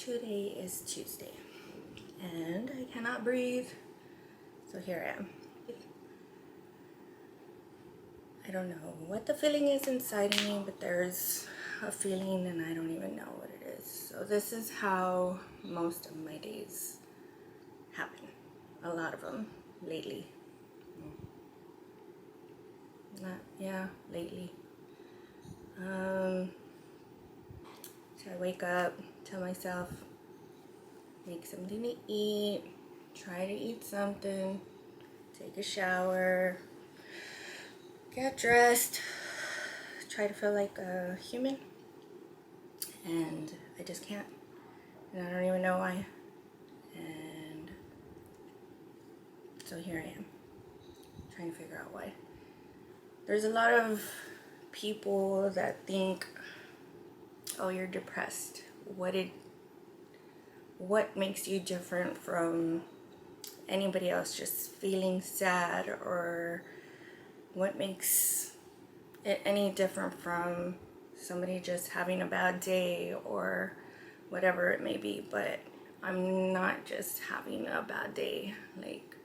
Today is Tuesday and I cannot breathe, so here I am. I don't know what the feeling is inside of me, but there's a feeling and I don't even know what it is. So this is how most of my days happen. A lot of them lately. Lately. So I wake up, tell myself, make something to eat, try to eat something, take a shower, get dressed, try to feel like a human, and I just can't, and I don't even know why. And so here I am, trying to figure out why. There's a lot of people that think, oh, you're depressed. What makes you different from anybody else just feeling sad, or what makes it any different from somebody just having a bad day or whatever it may be. But I'm not just having a bad day. Like,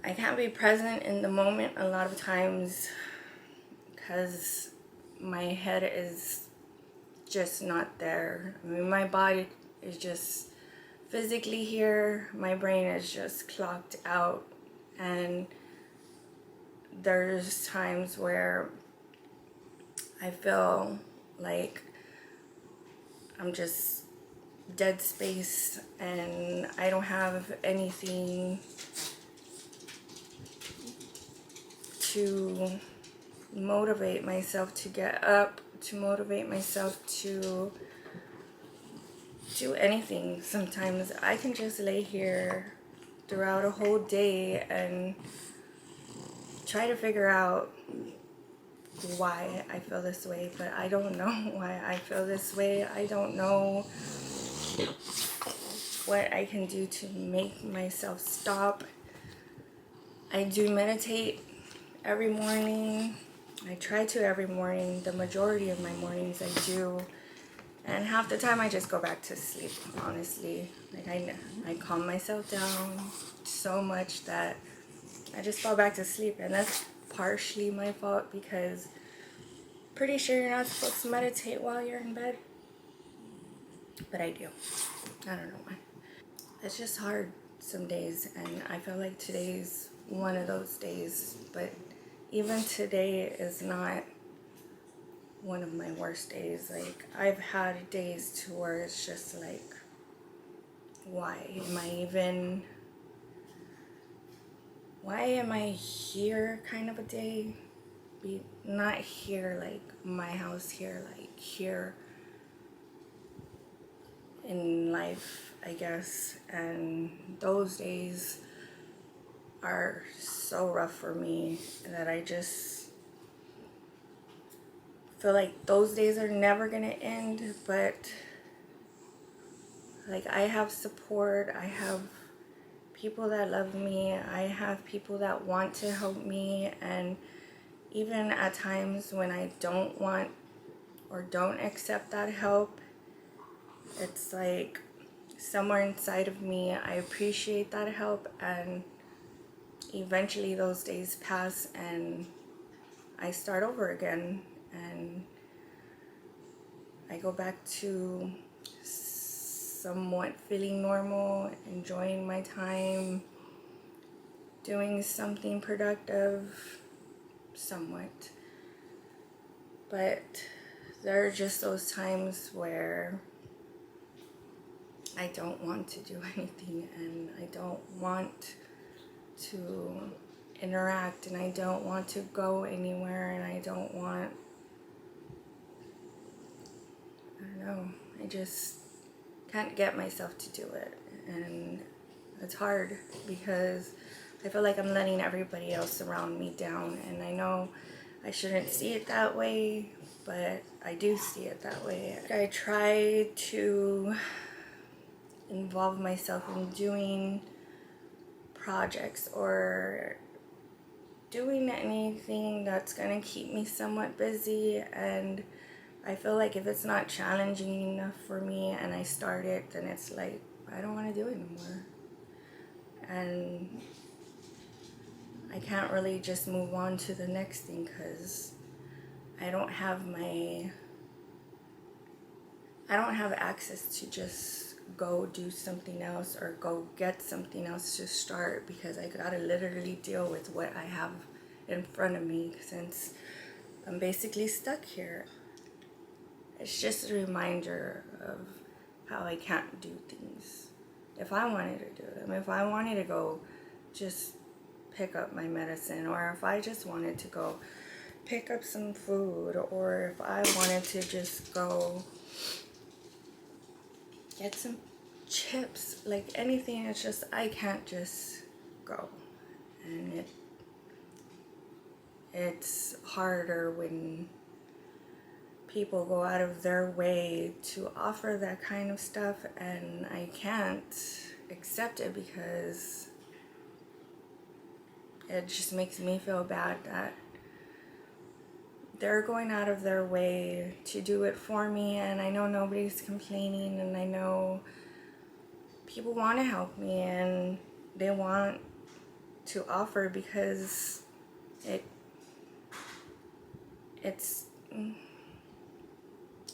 I can't be present in the moment a lot of times because my head is just not there. I mean, my body is just physically here, my brain is just clocked out, and there's times where I feel like I'm just dead space and I don't have anything to motivate myself to get up, to motivate myself to do anything. Sometimes I can just lay here throughout a whole day and try to figure out why I feel this way, but I don't know why I feel this way. I don't know what I can do to make myself stop. I do meditate every morning. I try to every morning. The majority of my mornings I do. And half the time I just go back to sleep, honestly. Like, I calm myself down so much that I just fall back to sleep. And that's partially my fault because pretty sure you're not supposed to meditate while you're in bed. But I do. I don't know why. It's just hard some days, and I feel like today's one of those days. But even today is not one of my worst days. Like, I've had days to where it's just like, why am I here kind of a day? Not here like my house, here like here in life, I guess. And those days are so rough for me that I just feel like those days are never gonna end. But like, I have support, I have people that love me, I have people that want to help me, and even at times when I don't want or don't accept that help, it's like somewhere inside of me I appreciate that help, and eventually those days pass and I start over again and I go back to somewhat feeling normal, enjoying my time, doing something productive, somewhat. But there are just those times where I don't want to do anything, and I don't want to interact, and I don't want to go anywhere, and I don't know, I just can't get myself to do it. And it's hard because I feel like I'm letting everybody else around me down, and I know I shouldn't see it that way, but I do see it that way. I try to involve myself in doing projects or doing anything that's gonna keep me somewhat busy, and I feel like if it's not challenging enough for me and I start it, then it's like, I don't want to do it anymore. And I can't really just move on to the next thing because I don't have access to just go do something else or go get something else to start, because I gotta literally deal with what I have in front of me since I'm basically stuck here. It's just a reminder of how I can't do things. If I wanted to do them, if I wanted to go just pick up my medicine, or if I just wanted to go pick up some food, or if I wanted to just go get some chips, like anything, it's just I can't just go. And it's harder when people go out of their way to offer that kind of stuff, and I can't accept it because it just makes me feel bad that they're going out of their way to do it for me. And I know nobody's complaining, and I know people want to help me and they want to offer because it's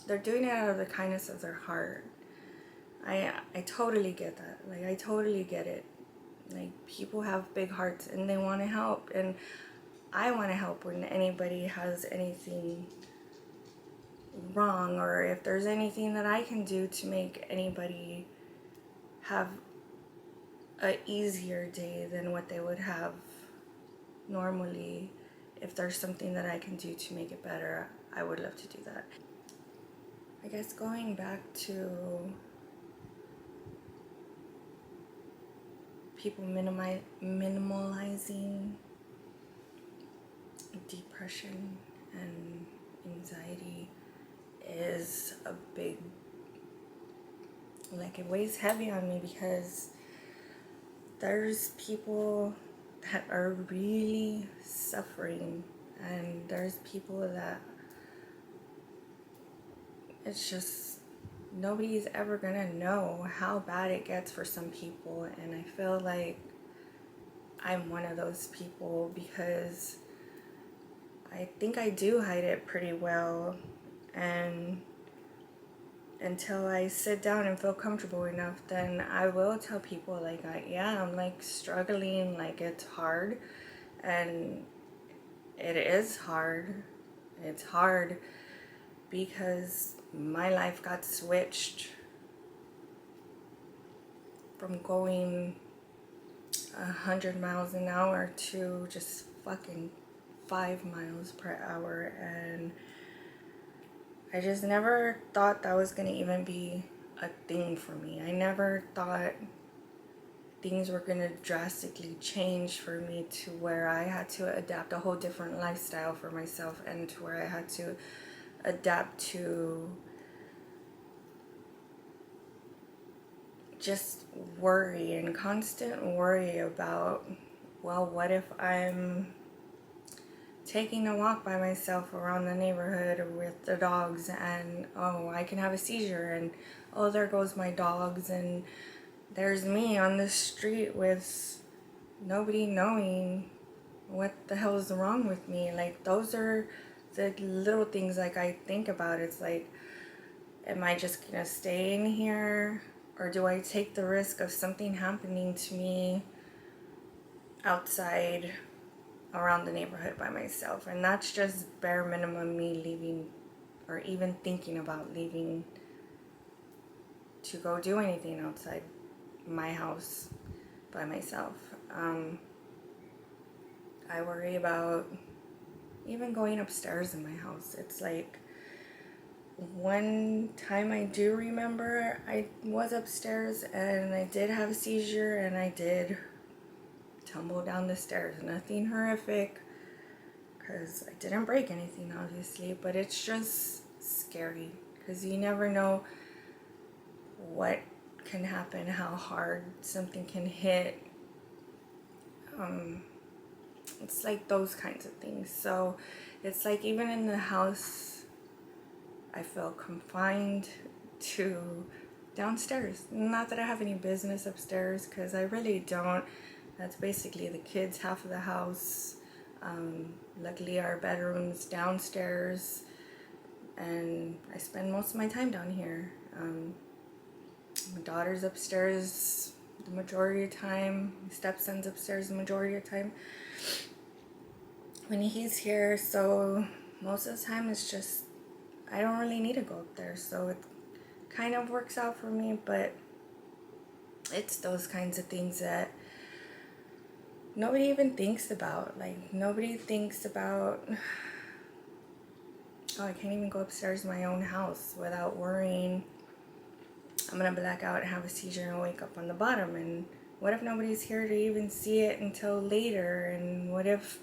they're doing it out of the kindness of their heart. I totally get that. Like, I totally get it. Like, people have big hearts and they want to help, and I want to help when anybody has anything wrong, or if there's anything that I can do to make anybody have a easier day than what they would have normally. If there's something that I can do to make it better, I would love to do that. I guess going back to people minimalizing depression and anxiety is a big, like, it weighs heavy on me, because there's people that are really suffering, and there's people that it's just nobody's ever gonna know how bad it gets for some people. And I feel like I'm one of those people, because I think I do hide it pretty well, and until I sit down and feel comfortable enough, then I will tell people, like, I'm like struggling, like it's hard. And it is hard. It's hard because my life got switched from going 100 miles an hour to just fucking 5 miles per hour. And I just never thought that was gonna even be a thing for me. I never thought things were gonna drastically change for me to where I had to adapt a whole different lifestyle for myself, and to where I had to adapt to just worry and constant worry about, well, what if I'm taking a walk by myself around the neighborhood or with the dogs, and oh, I can have a seizure, and oh, there goes my dogs, and there's me on the street with nobody knowing what the hell is wrong with me. Like, those are the little things, like, I think about. It's like, am I just gonna stay in here, or do I take the risk of something happening to me outside around the neighborhood by myself? And that's just bare minimum me leaving, or even thinking about leaving to go do anything outside my house by myself. I worry about even going upstairs in my house. It's like, one time I do remember I was upstairs and I did have a seizure, and I did tumble down the stairs. Nothing horrific, because I didn't break anything, obviously, but it's just scary because you never know what can happen, how hard something can hit. It's like those kinds of things. So it's like, even in the house I feel confined to downstairs. Not that I have any business upstairs, because I really don't. That's basically the kids' half of the house. Luckily, our bedroom's downstairs, and I spend most of my time down here. My daughter's upstairs the majority of the time. My stepson's upstairs the majority of the time when he's here. So most of the time it's just, I don't really need to go up there. So it kind of works out for me, but it's those kinds of things that nobody even thinks about. Like, nobody thinks about, oh, I can't even go upstairs in my own house without worrying I'm gonna black out and have a seizure and wake up on the bottom. And what if nobody's here to even see it until later? And what if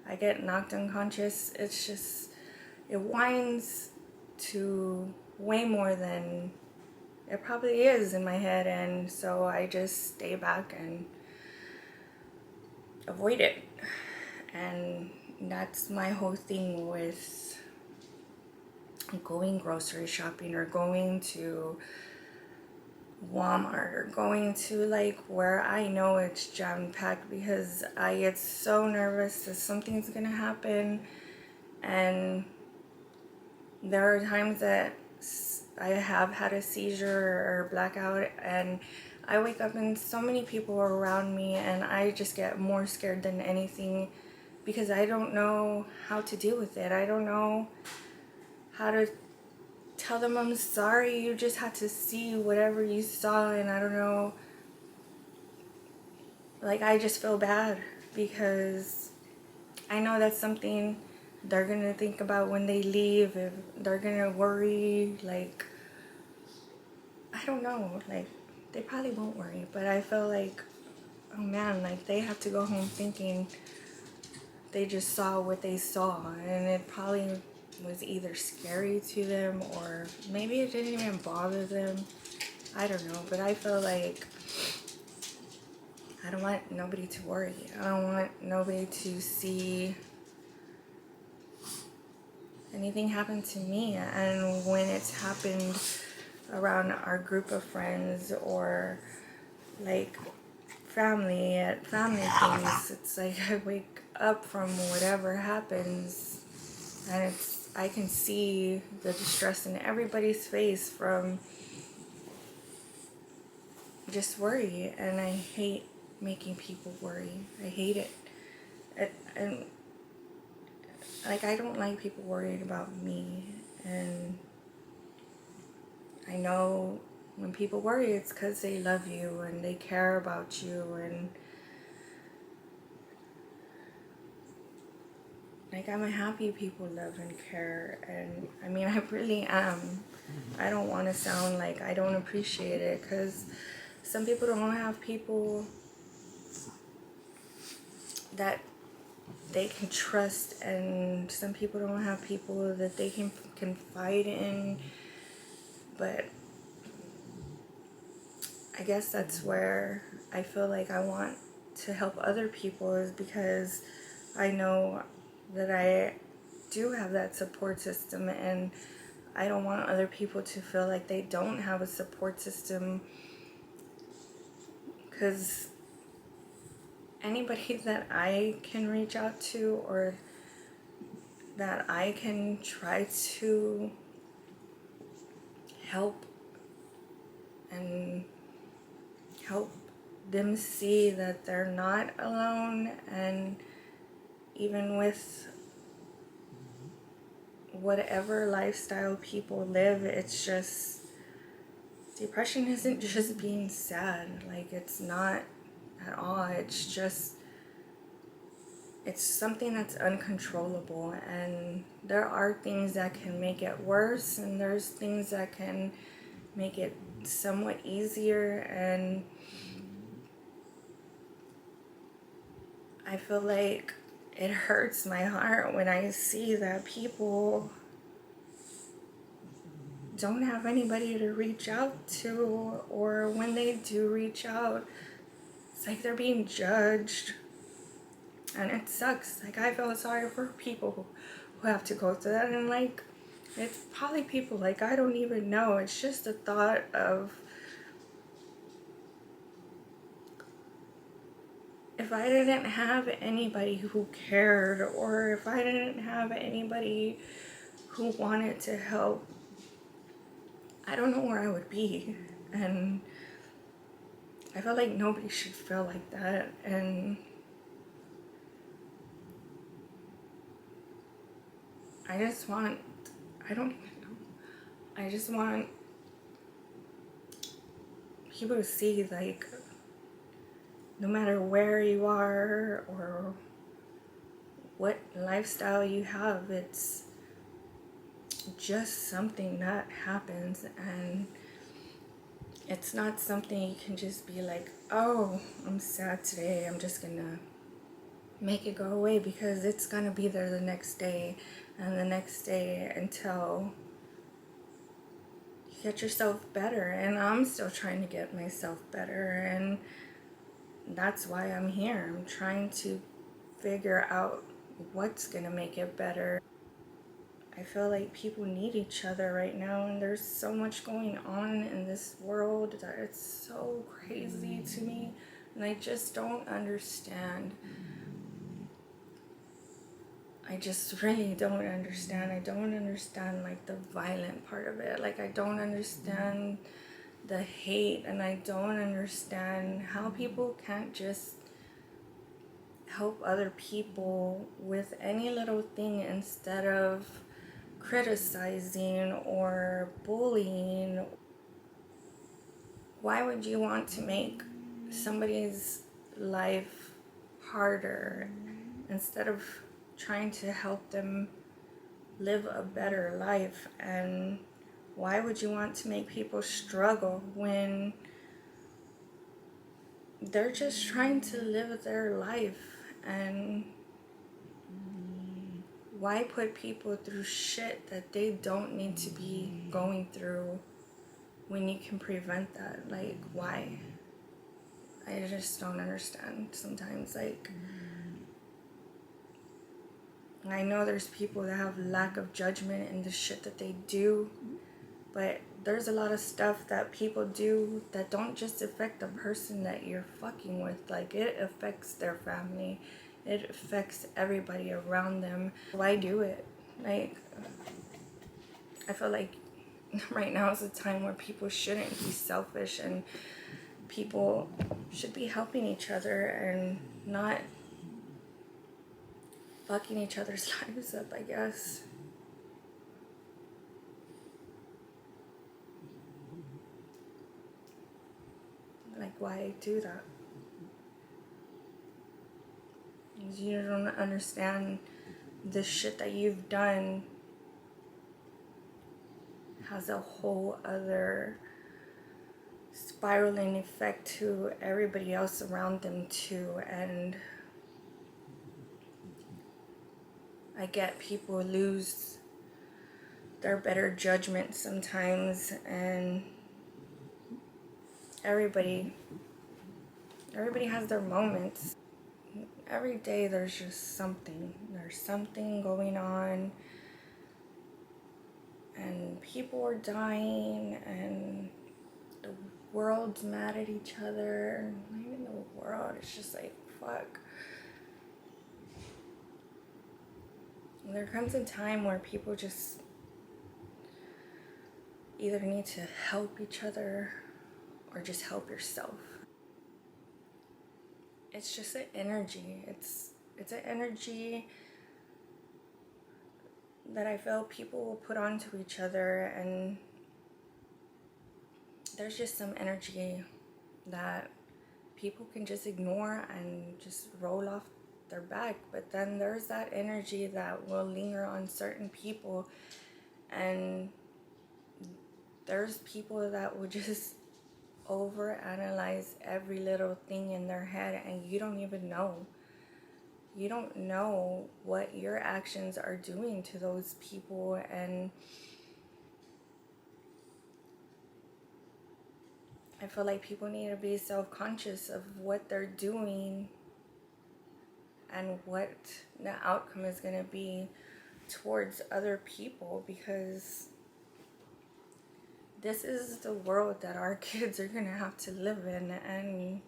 I get knocked unconscious? It's just, it winds to way more than it probably is in my head. And so I just stay back and avoid it. And that's my whole thing with going grocery shopping or going to Walmart or going to like where I know it's jam-packed, because I get so nervous that something's gonna happen. And there are times that I have had a seizure or blackout, and I wake up and so many people are around me, and I just get more scared than anything, because I don't know how to deal with it. I don't know how to tell them I'm sorry. You just had to see whatever you saw. And I don't know, like, I just feel bad because I know that's something they're gonna think about when they leave. If they're gonna worry, like, I don't know, like, they probably won't worry, but I feel like, oh man, like, they have to go home thinking they just saw what they saw, and it probably was either scary to them or maybe it didn't even bother them. I don't know, but I feel like I don't want nobody to worry. I don't want nobody to see anything happen to me. And when it's happened around our group of friends or like family at family things, it's like I wake up from whatever happens and it's, I can see the distress in everybody's face from just worry, and I hate making people worry. I hate it. And like, I don't like people worried about me, and I know when people worry, it's because they love you and they care about you, and like, I'm happy people love and care, and I mean, I really am. I don't want to sound like I don't appreciate it, because some people don't have people that they can trust, and some people don't have people that they can confide in. But I guess that's where I feel like I want to help other people, is because I know that I do have that support system, and I don't want other people to feel like they don't have a support system, because anybody that I can reach out to or that I can try to help and help them see that they're not alone. And even with whatever lifestyle people live, it's just, depression isn't just being sad. Like, it's not at all. It's just, it's something that's uncontrollable, and there are things that can make it worse, and there's things that can make it somewhat easier. And I feel like it hurts my heart when I see that people don't have anybody to reach out to, or when they do reach out, it's like they're being judged, and it sucks. Like, I feel sorry for people who have to go through that. And like, It's probably people like I don't even know. It's just the thought of, if I didn't have anybody who cared, or if I didn't have anybody who wanted to help, I don't know where I would be. And I feel like nobody should feel like that. And I just want, I don't even know. I just want people to see, like, no matter where you are or what lifestyle you have, it's just something that happens, and it's not something you can just be like, oh, I'm sad today, I'm just gonna make it go away, because it's gonna be there the next day and the next day until you get yourself better. And I'm still trying to get myself better, and that's why I'm here. I'm trying to figure out what's gonna make it better. I feel like people need each other right now, and there's so much going on in this world that it's so crazy to me, and I just don't understand. I just really don't understand. I don't understand, like, the violent part of it. Like, I don't understand the hate, and I don't understand how people can't just help other people with any little thing instead of criticizing or bullying. Why would you want to make somebody's life harder instead of trying to help them live a better life? And why would you want to make people struggle when they're just trying to live their life? And why put people through shit that they don't need to be going through when you can prevent that? Like, why? I just don't understand sometimes. Like, I know there's people that have lack of judgment in the shit that they do, but there's a lot of stuff that people do that don't just affect the person that you're fucking with. Like, it affects their family. It affects everybody around them. Why do it? Like, I feel like right now is a time where people shouldn't be selfish, and people should be helping each other and not fucking each other's lives up, I guess. Like, why do that? Because you don't understand the shit that you've done has a whole other spiraling effect to everybody else around them too. And I get people lose their better judgment sometimes, and everybody has their moments. Every day there's just something. There's something going on, and people are dying, and the world's mad at each other. Not even the world, it's just like, fuck. There comes a time where people just either need to help each other or just help yourself. It's just an energy. It's an energy that I feel people will put onto each other, and there's just some energy that people can just ignore and just roll off their back. But then there's that energy that will linger on certain people, and there's people that will just overanalyze every little thing in their head, and you don't even know. You don't know what your actions are doing to those people. And I feel like people need to be self-conscious of what they're doing and what the outcome is going to be towards other people, because this is the world that our kids are gonna have to live in, and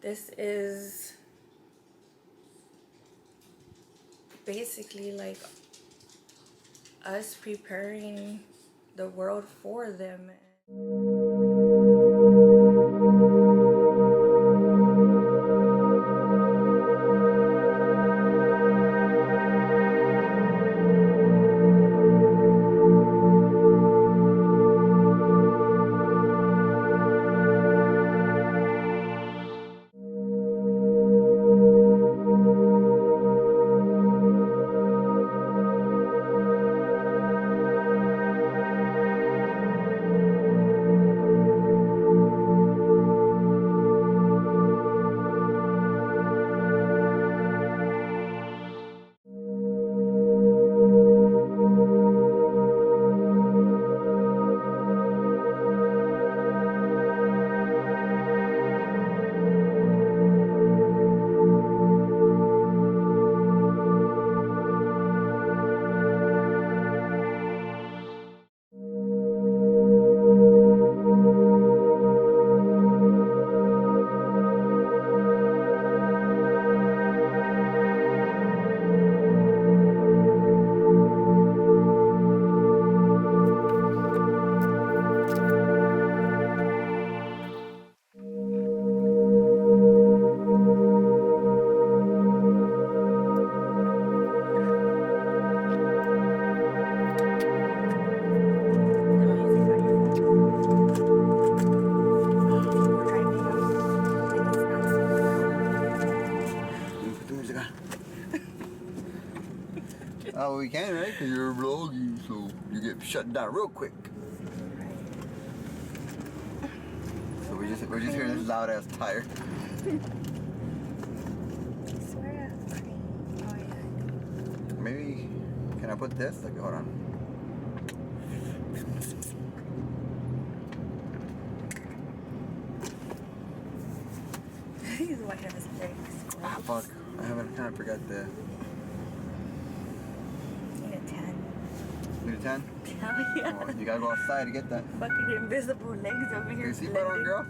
this is basically like us preparing the world for them. Oh, we can, right? Because you're vlogging, so you get shut down real quick. So we're just hearing this loud ass tire. I swear. Oh yeah. Maybe can I put this? Like, hold on. These white ass brakes. Ah, fuck. I kind of forgot the. Need a 10. Need a 10? Hell yeah. Oh, you gotta go outside to get that. Fucking invisible legs over here. Your seatbelt on, girl?